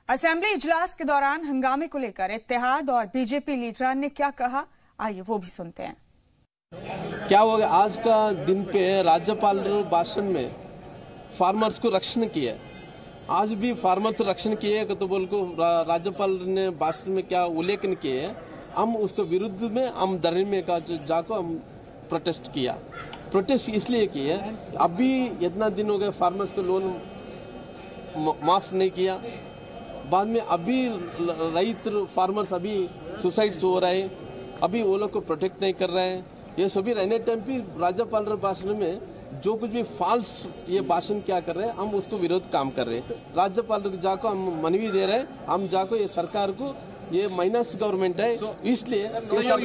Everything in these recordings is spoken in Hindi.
असेंबली इजलास के दौरान हंगामे को लेकर इत्तेहाद और बीजेपी लीडरान ने क्या कहा, आइए वो भी सुनते हैं। क्या हो गया आज का दिन पे राज्यपाल भाषण में फार्मर्स को रक्षण किया। आज भी फार्मर्स रक्षण किए तो बोल को राज्यपाल ने भाषण में क्या उल्लेखन किए, हम उसके विरुद्ध में हम धरने में का जाको हम प्रोटेस्ट किया। प्रोटेस्ट इसलिए किए, अभी इतना दिन हो गए फार्मर्स को लोन माफ नहीं किया, बाद में अभी रईत फार्मर्स अभी सुसाइड्स हो रहे हैं, अभी वो लोग को प्रोटेक्ट नहीं कर रहे हैं। ये सभी रहने टाइम पे राज्यपाल भाषण में जो कुछ भी फॉल्स ये भाषण क्या कर रहे हैं, हम उसको विरोध काम कर रहे हैं। राज्यपाल जाको हम मनवी दे रहे हैं, हम जाको ये सरकार को ये माइनस गवर्नमेंट है, इसलिए sure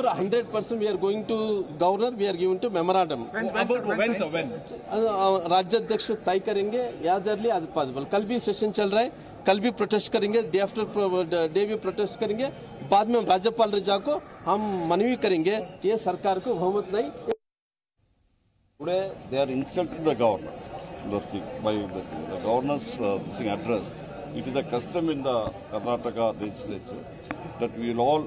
100% we are going to governor, we are giving to memorandum. राज्याध्यक्ष तय करेंगे एज अर्ली एज पॉसिबल। कल भी सेशन चल रहा है, कल भी प्रोटेस्ट करेंगे, डे आफ्टर डे भी प्रोटेस्ट करेंगे। बाद में हम राज्यपाल रजा को हम मनवी करेंगे कि ये सरकार को बहुमत नहीं। Today they are insulting the governor by the governor's address. It is a custom in the Karnataka legislature that we will all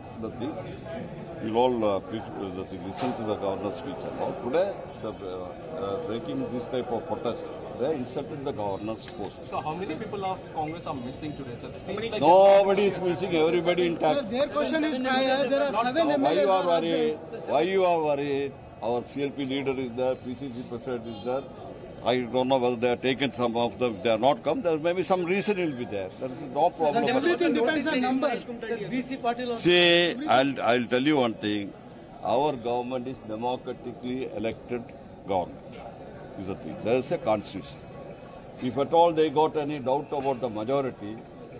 listen to the governor's speech and all. Today, taking this type of protest, they are insulting the governor's post. So, how many people of Congress are missing today? So, it seems like nobody is missing. Everybody intact. Sir, their question is there are 7 MLAs. Why you are worried? Why you are worried? Our CLP leader is there, PCC president is there. I don't know whether they are taken some of them. If they are not come, there may be some reason will be there. There is no problem. Everything depends on numbers. See, I'll tell you one thing. Our government is democratically elected government. Is the thing. There is a constitution. If at all they got any doubt about the majority,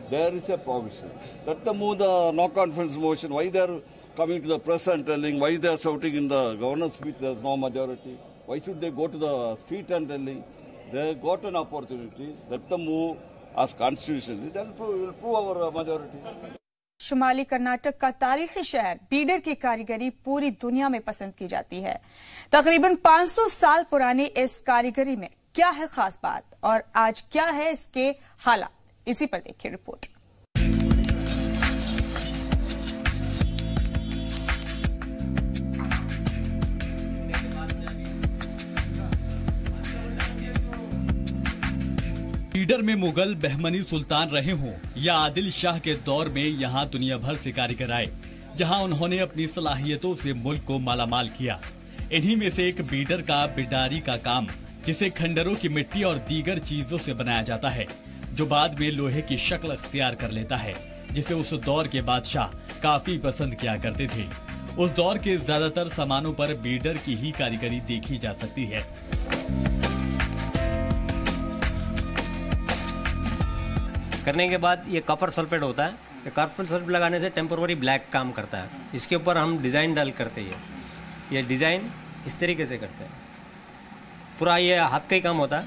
there is a provision. Let them move the no confidence motion. Why they are coming to the press and telling, why they are shouting in the governor's speech there is no majority? Why should they go to the street and telling? They got an opportunity. Let them move as constitutionally. Then we'll prove our majority. शुमाली कर्नाटक का तारीखी शहर बीडर की कारीगरी पूरी दुनिया में पसंद की जाती है। तकरीबन 500 साल पुरानी इस कारीगरी में क्या है खास बात और आज क्या है इसके हालात, इसी पर देखिए रिपोर्ट। बीडर में मुगल बहमनी सुल्तान रहे हों या आदिल शाह के दौर में यहाँ दुनिया भर से कारीगर आए, जहाँ उन्होंने अपनी सलाहियतों से मुल्क को मालामाल किया। इन्हीं में से एक बीडर का बिडारी का काम, जिसे खंडरों की मिट्टी और दीगर चीजों से बनाया जाता है, जो बाद में लोहे की शक्ल अख्तियार कर लेता है, जिसे उस दौर के बादशाह काफी पसंद किया करते थे। उस दौर के ज्यादातर सामानों पर बीडर की ही कारीगरी देखी जा सकती है। करने के बाद ये कॉपर सल्फेट होता है। ये कॉपर सल्फेट लगाने से टेम्पररी ब्लैक काम करता है। इसके ऊपर हम डिज़ाइन डाल करते हैं। ये डिज़ाइन इस तरीके से करते हैं। पूरा ये हाथ का ही काम होता है।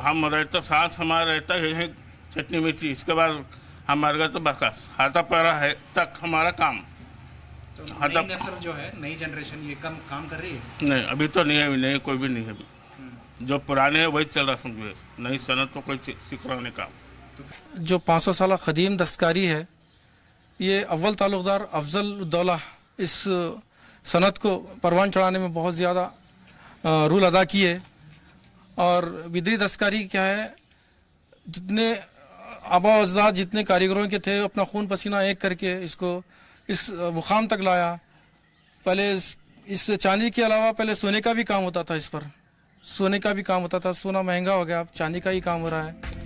हम रहता साथ हमारा रहता है चटनी मिर्ची, इसके बाद हमारे घर तो बरकस हाथा पैरा है तक हमारा काम। तो नई नस्ल जो है, नई जनरेशन ये कम काम कर रही है? नहीं, अभी तो नहीं है, नहीं कोई भी नहीं है अभी। जो पुराने हैं वही चल रहा समझो, नई सनत तो कोई सीख रहा नहीं काम। जो 500 साल ख़दीम दस्तकारी है, ये अव्वल ताल्लुक़दार अफजल उद्दौला इस सनत को परवान चढ़ाने में बहुत ज़्यादा रोल अदा किए। और बिदरी दस्तकारी क्या है, जितने आबा अजदाद जितने कारीगरों के थे, अपना खून पसीना एक करके इसको इस मुकाम तक लाया। पहले इस चांदी के अलावा पहले सोने का भी काम होता था। इस पर सोने का भी काम होता था। सोना महंगा हो गया, अब चांदी का ही काम हो रहा है।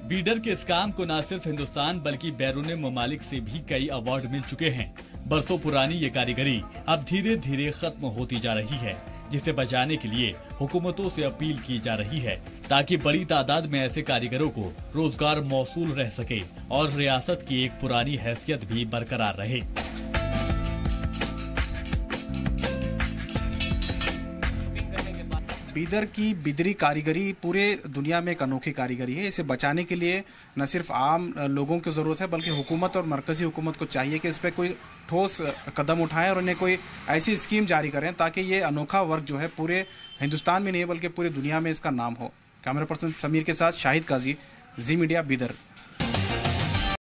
बीडर के इस काम को न सिर्फ हिंदुस्तान बल्कि बैरून ममालिक से भी कई अवार्ड मिल चुके हैं। बरसों पुरानी ये कारीगरी अब धीरे धीरे खत्म होती जा रही है, जिसे बचाने के लिए हुकूमतों से अपील की जा रही है, ताकि बड़ी तादाद में ऐसे कारीगरों को रोजगार मौसूल रह सके और रियासत की एक पुरानी हैसियत भी बरकरार रहे। बीदर की बिदरी कारीगरी पूरे दुनिया में एक अनोखी कारीगरी है। इसे बचाने के लिए न सिर्फ आम लोगों की ज़रूरत है बल्कि हुकूमत और मरकज़ी हुकूमत को चाहिए कि इस पर कोई ठोस कदम उठाएं और इन्हें कोई ऐसी स्कीम जारी करें ताकि ये अनोखा वर्क जो है पूरे हिंदुस्तान में नहीं बल्कि पूरी दुनिया में इसका नाम हो। कैमरा पर्सन समीर के साथ शाहिद काजी, जी मीडिया, बीदर।